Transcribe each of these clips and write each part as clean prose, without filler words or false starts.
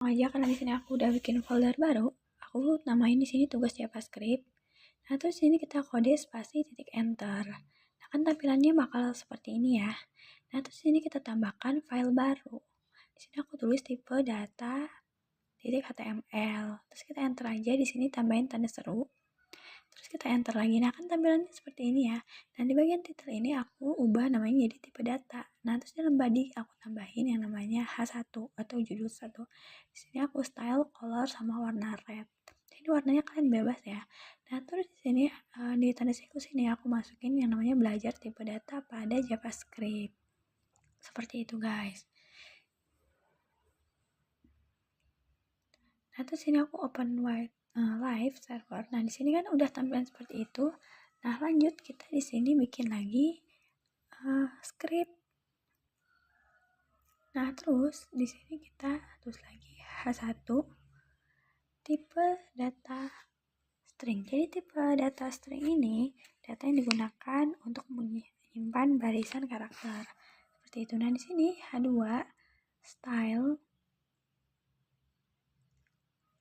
Aja karena di sini aku udah bikin folder baru, aku namain di sini tugas JavaScript. Nah, terus sini kita kode spasi titik enter. Nah, kan tampilannya bakal seperti ini ya. Nah, terus sini kita tambahkan file baru. Di sini aku tulis tipe data titik HTML. Terus kita enter aja, di sini tambahin tanda seru. Terus kita enter lagi. Nah, kan tampilannya seperti ini ya. Dan di bagian titel ini aku ubah namanya jadi tipe data. Nah, terus dalam body aku tambahin yang namanya H1 atau judul 1. Di sini aku style, color, sama warna red. Jadi warnanya kalian bebas ya. Nah, terus di sini di tanda siku sini aku masukin yang namanya belajar tipe data pada JavaScript. Seperti itu, guys. Nah, terus sini aku open live server. Nah, di sini kan udah tampilan seperti itu. Nah, lanjut kita di sini bikin lagi script. Nah, terus di sini kita tulis lagi H1 tipe data string. Jadi tipe data string ini data yang digunakan untuk menyimpan barisan karakter. Seperti itu. Nah, di sini H2 style,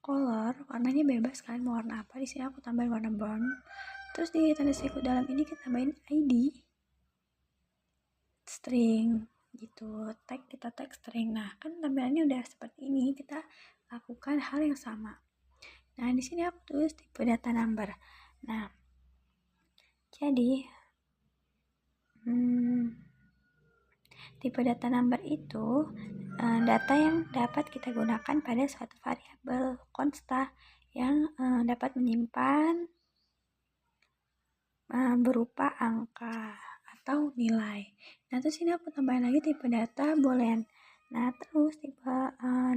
color, warnanya bebas kalian mau warna apa. Di sini aku tambahin warna brown. Terus di tanda siku dalam ini kita tambahin ID string gitu, kita tag string. Nah, kan tampilannya udah seperti ini, kita lakukan hal yang sama. Nah, di sini aku tulis tipe data number. Nah, jadi tipe data number itu data yang dapat kita gunakan pada suatu variabel consta yang dapat menyimpan berupa angka atau nilai. Nah, terus ini aku tambahin lagi tipe data boolean. Nah, terus tipe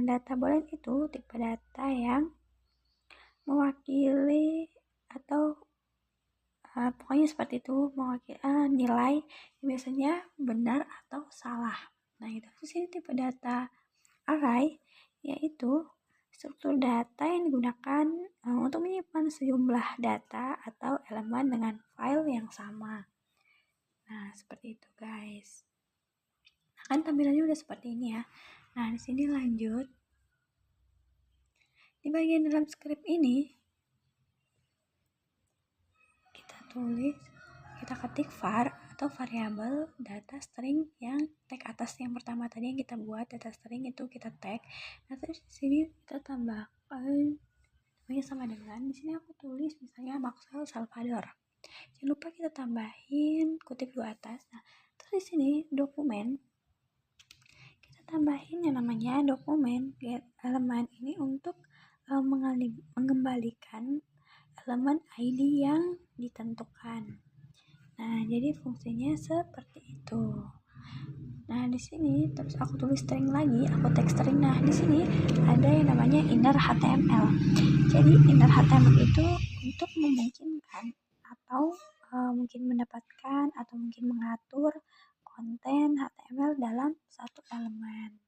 data boolean itu tipe data yang mewakili atau pokoknya seperti itu, mewakili nilai yang biasanya benar atau salah. Nah, itu terus ini tipe data array, yaitu struktur data yang digunakan untuk menyimpan sejumlah data atau elemen dengan file yang sama. Nah, seperti itu, guys. Nah, kan tampilannya udah seperti ini ya. Nah, di sini lanjut. Di bagian dalam script ini kita tulis, kita ketik var atau variabel data string yang tag atas yang pertama tadi yang kita buat, data string itu kita tag. Nah, terus di sini kita tambahkan namanya sama dengan, di sini aku tulis misalnya Maxwell Salvador. Jangan lupa kita tambahin kutip dua atas. Nah, terus di sini dokumen kita tambahin yang namanya dokumen get elemen ini untuk mengembalikan elemen ID yang ditentukan. Nah, jadi fungsinya seperti itu. Nah, di sini terus aku tulis string lagi, aku tag string. Nah, di sini ada yang namanya inner HTML. Jadi inner HTML itu untuk memungkinkan atau mungkin mendapatkan atau mungkin mengatur konten HTML dalam satu elemen.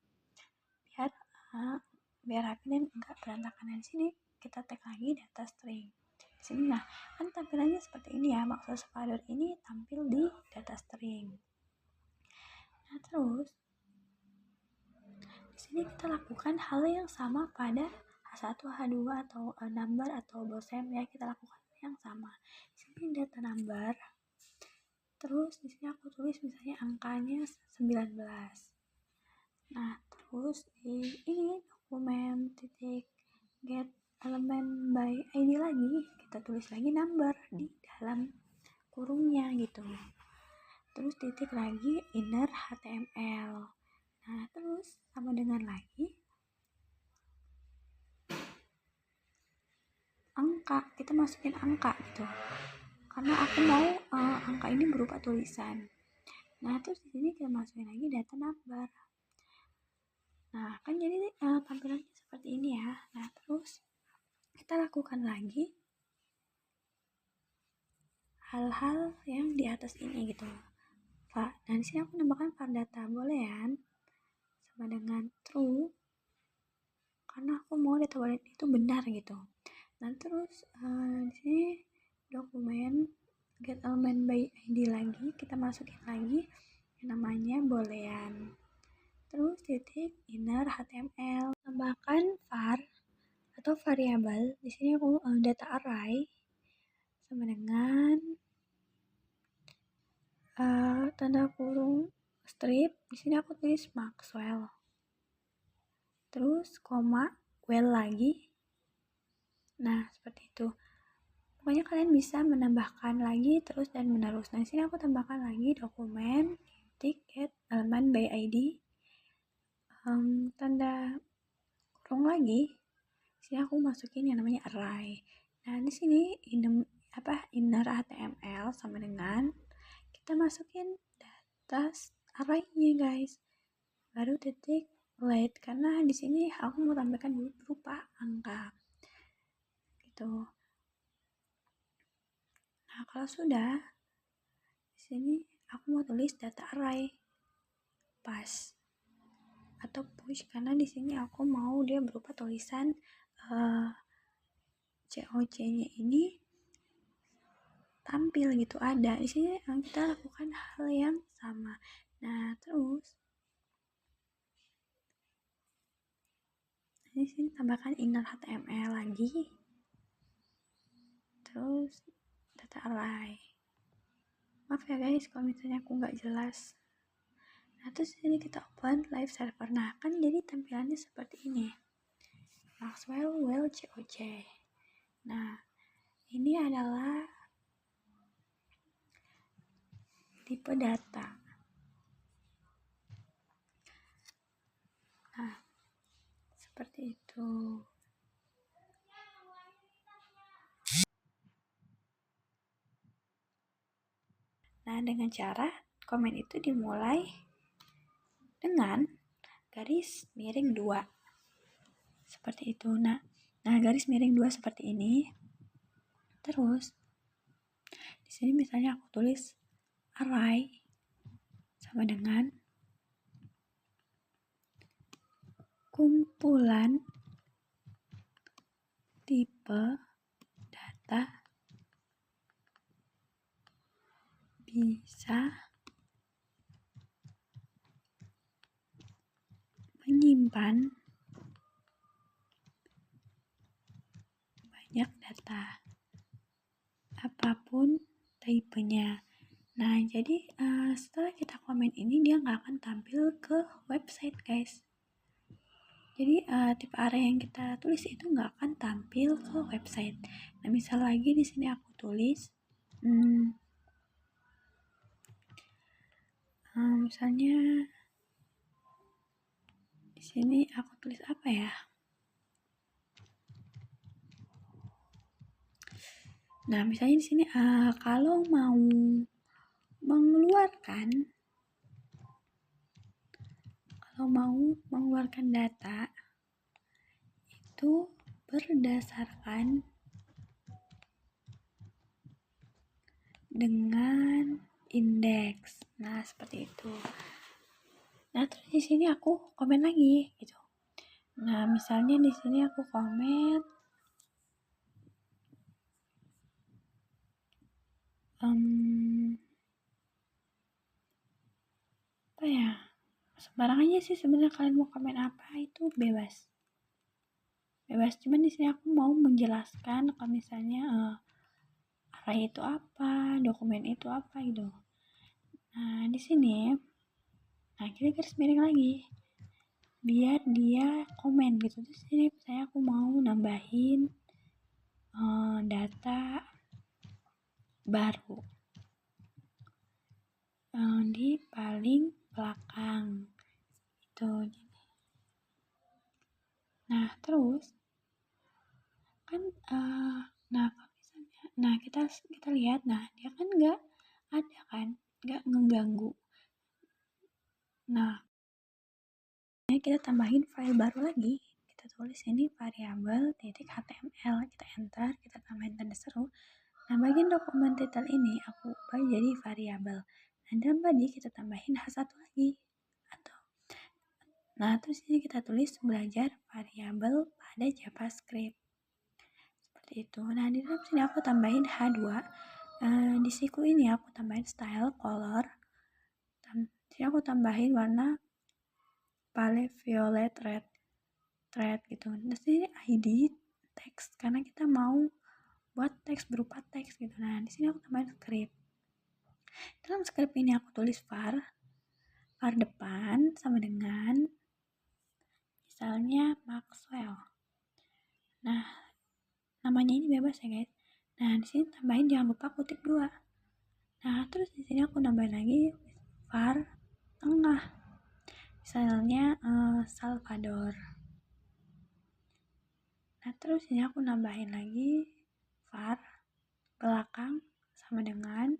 Biar rapi dan enggak berantakan. Di sini kita tag lagi data string. Di sini nah, kan tampilannya seperti ini ya. Maksud Salvador ini tampil di data string. Nah, terus di sini kita lakukan hal yang sama pada H1, H2 atau number atau dosen ya, kita lakukan yang sama. Di sini data number. Terus di sini aku tulis misalnya angkanya 19. Nah, terus di ini dokumen titik get elemen by ID lagi, kita tulis lagi number di dalam kurungnya gitu. Terus titik lagi inner HTML. Nah, terus sama dengan lagi angka, kita masukin angka gitu. Karena aku mau angka ini berupa tulisan. Nah, terus di sini kita masukin lagi data number. Nah, kan jadi tampilannya seperti ini ya. Nah, terus kita lakukan lagi hal-hal yang di atas ini gitu. Pak, dan di sini aku nambahkan var data boolean sama dengan true karena aku mau data boolean itu benar gitu. Nah, terus di sini dokumen get element by ID lagi, kita masukin lagi yang namanya boolean. terus titik inner HTML, tambahkan var atau variabel. Di sini aku data array sama dengan tanda kurung strip. Di sini aku tulis Maxwell, terus koma well lagi. Nah, seperti itu. Pokoknya kalian bisa menambahkan lagi terus dan menerus. Nah, di sini aku tambahkan lagi dokumen titik get elemen by ID, tanda kurung lagi. Di sini aku masukin yang namanya array. Nah, di sini inner HTML sama dengan kita masukin data array-nya, guys. Baru titik late, karena di sini aku mau tampilkan berupa angka gitu. Nah, kalau sudah, di sini aku mau tulis data array pas atau push, karena di sini aku mau dia berupa tulisan COC-nya ini tampil gitu, ada di sini. Kita lakukan hal yang sama. Nah, terus di sini tambahkan inner HTML lagi, terus data array. Maaf ya guys kalau misalnya aku nggak jelas. Nah, terus ini kita open live server. Nah, kan jadi tampilannya seperti ini, Maxwell well COC. Nah, ini adalah tipe data. Nah, seperti itu. Nah, dengan cara komen itu dimulai dengan garis miring 2. Seperti itu. Nah, garis miring 2 seperti ini. Terus di sini misalnya aku tulis array sama dengan kumpulan tipe data bisa menyimpan banyak data apapun tipenya. Nah, jadi setelah kita komen ini dia nggak akan tampil ke website, guys. Jadi tipe array yang kita tulis itu nggak akan tampil ke website. Nah, misal lagi di sini aku tulis, misalnya di sini aku tulis apa ya? Nah, misalnya di sini kalau mau mengeluarkan data itu berdasarkan dengan indeks. Nah, seperti itu. Nah, terus di sini aku komen lagi gitu. Nah, misalnya di sini aku komen apa ya? Sembarang aja sih sebenarnya, kalian mau komen apa itu bebas. Cuman di sini aku mau menjelaskan kalau misalnya array itu apa, dokumen itu apa gitu. Nah, di sini kita garis miring lagi biar dia komen gitu. Terus ini saya aku mau nambahin data baru di paling belakang itu. Nah, terus kan kita lihat, nah dia kan nggak ada kan, nggak ngeganggu. Nah, kita tambahin file baru lagi, kita tulis ini variabel titik html, kita enter, kita tambahin tanda seru. Nah, bagian dokumen title ini aku ubah jadi variabel. Nah, dalam body kita tambahin H1 lagi. Nah, terus ini kita tulis belajar variabel pada JavaScript. Seperti itu. Nah, di dalam sini aku tambahin H2. Di siku ini aku tambahin style color. Di sini aku tambahin warna Pale, violet, red gitu. Terus ini ID teks karena kita mau buat teks berupa teks gitu. Nah, di sini aku tambahin script. Dalam script ini aku tulis var depan sama dengan misalnya Maxwell. Nah, namanya ini bebas ya guys. Nah, di sini tambahin jangan lupa kutip 2. Nah, terus di sini aku nambahin lagi var tengah. Misalnya Salvador. Nah, terus ini aku nambahin lagi var belakang sama dengan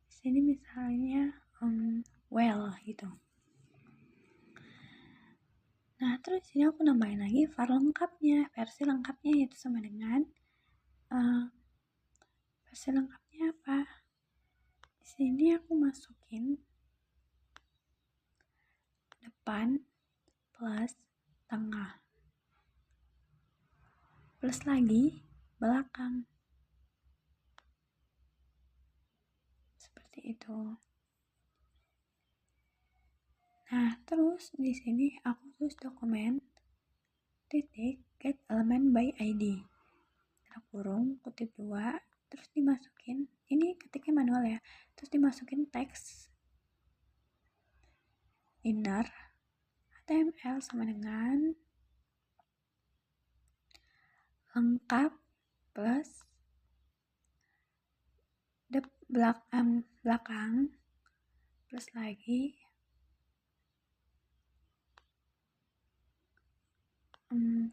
di sini misalnya well gitu. Nah, terus ini aku nambahin lagi var lengkapnya, versi lengkapnya yaitu sama dengan versi lengkapnya apa? Di sini aku masukin depan plus tengah plus lagi belakang. Seperti itu. Nah, terus di sini aku tulis dokumen titik get element by ID. Kurung kutip 2, terus dimasukin, ini ketiknya manual ya, terus dimasukin teks inner HTML sama dengan lengkap plus belakang plus lagi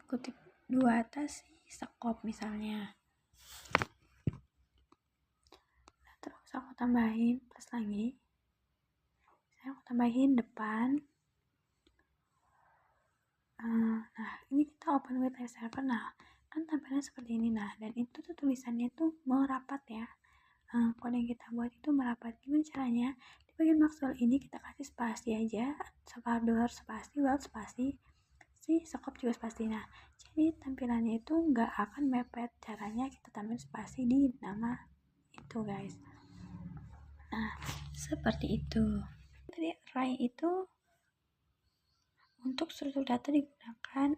kutip 2 atas sekop misalnya. Nah, terus aku tambahin plus lagi, aku tambahin depan. Nah, ini kita open with A7. Nah, kan tampilannya seperti ini. Nah, dan itu tuh tulisannya tuh merapat ya. Kode yang kita buat itu merapat. Gimana caranya? Di bagian Maxwell ini kita kasih spasi aja, Salvador spasi, well spasi, si sekop juga spasi. Nah, jadi tampilannya itu nggak akan mepet. Caranya kita tambahin spasi di nama itu guys. Nah, seperti itu. Tadi array itu untuk struktur data digunakan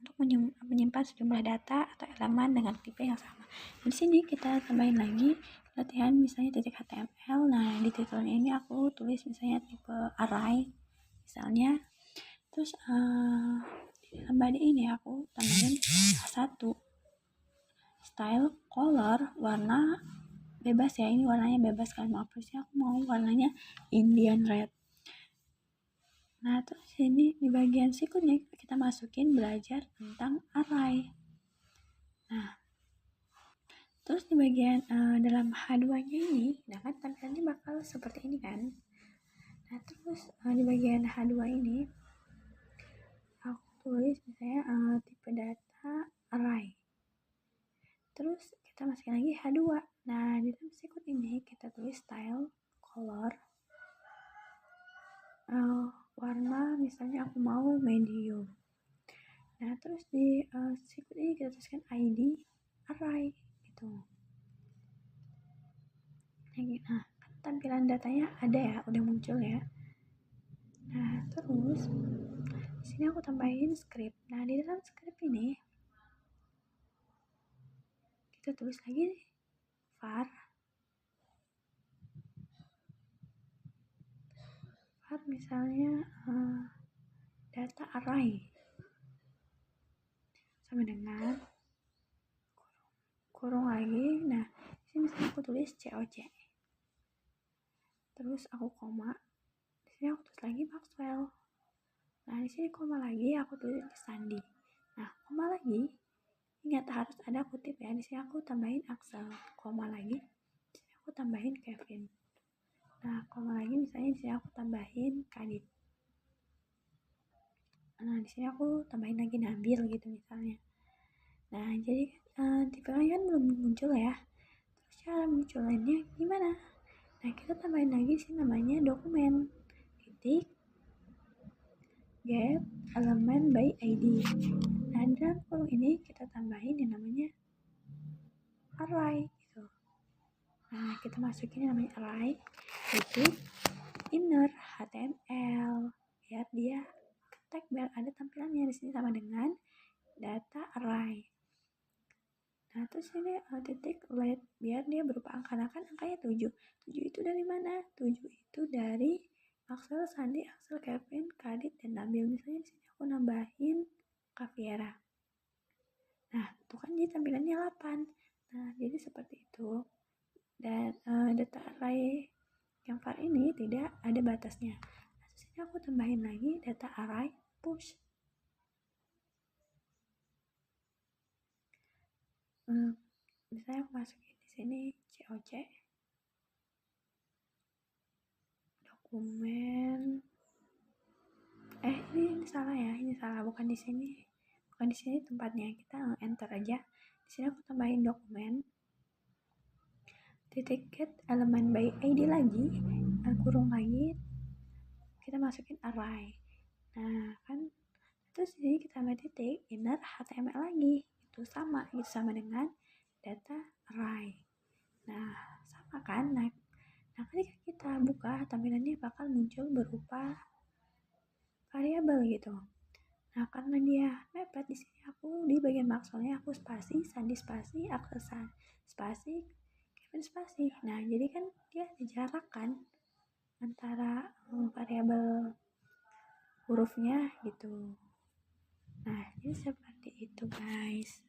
untuk menyimpan sejumlah data atau elemen dengan tipe yang sama. Di sini kita tambahin lagi latihan misalnya titik HTML. Nah, di titelnya ini aku tulis misalnya tipe array misalnya. Terus di dalam body ini aku tambahin A1 style color warna bebas ya, ini warnanya bebas kan, maaf terusnya aku mau warnanya Indian red. Nah, terus ini di bagian berikutnya kita masukin belajar tentang array. Nah, terus di bagian dalam H2-nya ini, nah kan tampilannya bakal seperti ini kan. Nah, terus di bagian H2 ini aku tulis misalnya tipe data array. Terus kita masukin lagi H2. Nah, di dalam berikut ini kita tulis style color warna misalnya aku mau medium. Nah, terus di berikut ini kita tuliskan ID array gitu. Nah, tampilan datanya ada ya, udah muncul ya. Nah, terus di sini aku tambahin script. Nah, di dalam script ini kita tulis lagi var misalnya data array sama dengan kurung lagi. Nah, di sini misalnya aku tulis COC. Terus aku koma. Di sini aku tulis lagi Maxwell. Nah, di sini koma lagi aku tulis Sandi. Nah, koma lagi. Ingat harus ada kutip ya. Di sini aku tambahin Axel. Koma lagi. Di sini aku tambahin Kevin. Nah, koma lagi misalnya di sini aku tambahin Kadit. Nah, di sini aku tambahin lagi Nabil gitu misalnya. Nah, jadi tipenya kan belum muncul ya. Terus cara munculannya gimana? Nah, kita tambahin lagi sih namanya dokumen titik get element by ID. Nah, dalam kurung ini kita tambahin yang namanya array gitu. Nah, kita masukin yang namanya array titik inner HTML biar dia ketek, biar ada tampilannya. Di sini sama dengan data array. Nah, terus ini titik let, biar dia berupa angka. Nah, kan angkanya 7. 7 itu dari mana? 7 itu dari Axel, Sandi, Axel, Kevin, Kadit, dan Nabil. Misalnya di sini aku nambahin Kaviera. Nah, itu kan jadi tampilannya 8. Nah, jadi seperti itu. Dan data array yang var ini tidak ada batasnya. Nah, terus ini aku tambahin lagi data array push. Misalnya aku masukin di sini COC dokumen. Ini salah ya, ini salah, bukan di sini. Bukan di sini tempatnya. Kita enter aja. Di sini aku tambahin dokumen titik get elemen by ID lagi, kurung lagi, kita masukin array. Nah, kan terus di sini kita tambah titik inner HTML lagi. Itu sama dengan data array. Nah, sama kan? Nah, ketika kita buka, tampilannya bakal muncul berupa variabel gitu. Nah, karena dia mepet, di sini aku di bagian maksalnya aku spasi, Sandi spasi, Aksesan spasi, Kevin spasi. Nah, jadi kan dia ada jarak kan antara variabel hurufnya gitu. Nah, jadi seperti itu guys.